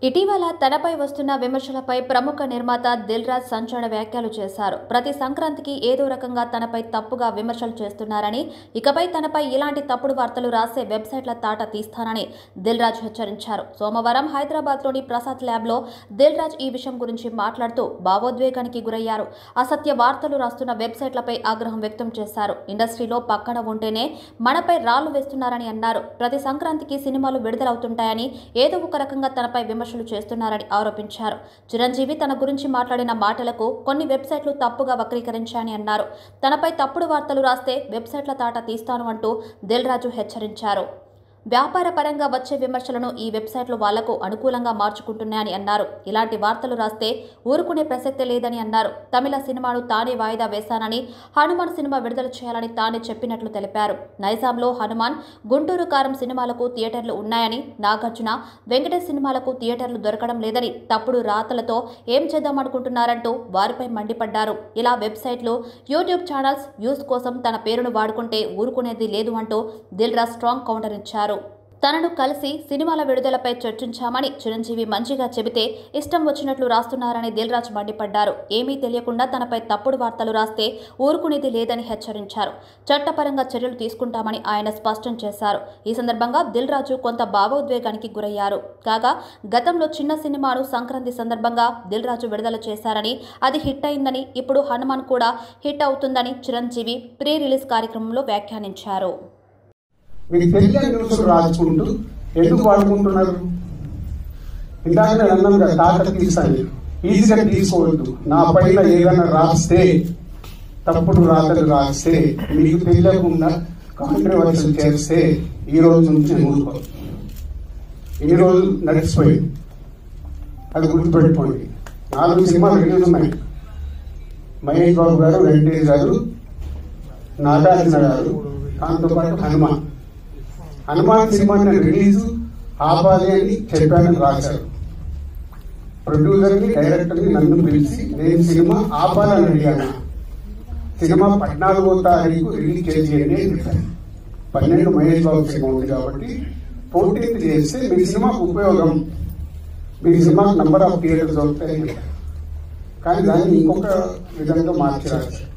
ఇటీవల తనపై వస్తున్న విమర్శలపై ప్రముఖ నిర్మాత దిల్ రాజు సంచలన వ్యాఖ్యలు చేశారు. ప్రతి సంక్రాంతికి ఏదో రకంగా తనపై తప్పుగా విమర్శలు చేస్తున్నారని, ఇకపై తనపై ఇలాంటి తప్పుడు వార్తలు రాసే వెబ్సైట్ల తాట తీస్తానని దిల్ రాజు హెచ్చరించారు. సోమవారం హైదరాబాద్లోని ప్రసాద్ ల్యాబ్లో దిల్ రాజు ఈ విషయం గురించి మాట్లాడుతూ భావోద్వేగానికి గురయ్యారు. అసత్య వార్తలు రాస్తున్న వెబ్సైట్లపై ఆగ్రహం వ్యక్తం చేశారు. ఇండస్ట్రీలో పక్కన ఉంటేనే మనపై రాళ్లు వేస్తున్నారని అన్నారు. ప్రతి సంక్రాంతికి సినిమాలు విడుదలవుతుంటాయని ఏదో ఒక రకంగా తనపై విమర్శలు చేస్తున్నారని ఆరోపించారు. చిరంజీవి తన గురించి మాట్లాడిన మాటలకు కొన్ని వెబ్సైట్లు తప్పుగా వక్రీకరించాయని అన్నారు. తనపై తప్పుడు వార్తలు రాస్తే వెబ్సైట్ల తాట తీస్తాను అంటూ దిల్ రాజు హెచ్చరించారు. వ్యాపార పరంగా వచ్చే విమర్శలను ఈ వెబ్సైట్లు వాళ్లకు అనుకూలంగా మార్చుకుంటున్నాయని అన్నారు. ఇలాంటి వార్తలు రాస్తే ఊరుకునే ప్రసక్తే లేదని అన్నారు. తమిళ సినిమాను తానే వాయిదా వేశానని, హనుమాన్ సినిమా విడుదల చేయాలని తానే చెప్పినట్లు తెలిపారు. నైజాంలో హనుమాన్, గుంటూరు కారం సినిమాలకు థియేటర్లు ఉన్నాయని, నాగార్జున, వెంకటేష్ సినిమాలకు థియేటర్లు దొరకడం లేదని, తప్పుడు రాతలతో ఏం చేద్దామనుకుంటున్నారంటూ వారిపై మండిపడ్డారు. ఇలా వెబ్సైట్లు, యూట్యూబ్ ఛానల్స్ వ్యూస్ కోసం తన పేరును వాడుకుంటే ఊరుకునేది లేదు అంటూ దిల్ రాజు స్ట్రాంగ్ కౌంటర్ ఇచ్చారు. తనను కలిసి సినిమాల విడుదలపై చర్చించామని చిరంజీవి మంచిగా చెబితే ఇష్టం వచ్చినట్లు రాస్తున్నారని దిల్ రాజు మండిపడ్డారు. ఏమీ తెలియకుండా తనపై తప్పుడు వార్తలు రాస్తే ఊరుకునేది లేదని హెచ్చరించారు. చట్టపరంగా చర్యలు తీసుకుంటామని ఆయన స్పష్టం చేశారు. ఈ సందర్భంగా దిల్ రాజు కొంత భావోద్వేగానికి గురయ్యారు. కాగా గతంలో చిన్న సినిమాను సంక్రాంతి సందర్భంగా దిల్ రాజు విడుదల చేశారని, అది హిట్ అయిందని, ఇప్పుడు హనుమాన్ కూడా హిట్ అవుతుందని చిరంజీవి ప్రీ రిలీజ్ కార్యక్రమంలో వ్యాఖ్యానించారు. మీకు తెలియని న్యూస్ రాసుకుంటూ ఎందుకు వాడుకుంటున్నారు? ఇందాక నేను అన్నాను కదా, తాట తీసాను, ఈజీగా తీసుకోవద్దు. నా పైన ఏదైనా రాస్తే, తప్పుడు రాతలు రాస్తే, మీకు తెలియకుండా కాంట్రవర్సీ చేస్తే ఈ రోజు నుంచి నేను ఊరుకోను. ఈ రోజు నడిచిపోయింది, అది గుర్తుపెట్టుకోండి. 4 సినిమాలు రిలీజ్ ఉన్నాయి. మహేష్ బాబు గారు, వెంకటేష్ గారు, నాగార్జున గారు, దాంతోపాటు హనుమాన్ సినిమాని రిలీజ్ ఆపాలి అని చెప్పానని రాశారు. ప్రొడ్యూసర్ని, డైరెక్టర్ని నన్ను పిలిచి నేను సినిమా ఆపాలని అడిగాను. సినిమా 14వ తారీఖు రిలీజ్ చేసేయండి అని చెప్పాను. 12 మహేష్ బాబు సినిమా ఉంది కాబట్టి 14th చేస్తే మీ సినిమాకు ఉపయోగం, మీ సినిమాకు నంబర్ ఆఫ్ థియేటర్స్ అవుతాయి. కానీ దాన్ని ఇంకొక విధంగా మార్చి రాశారు.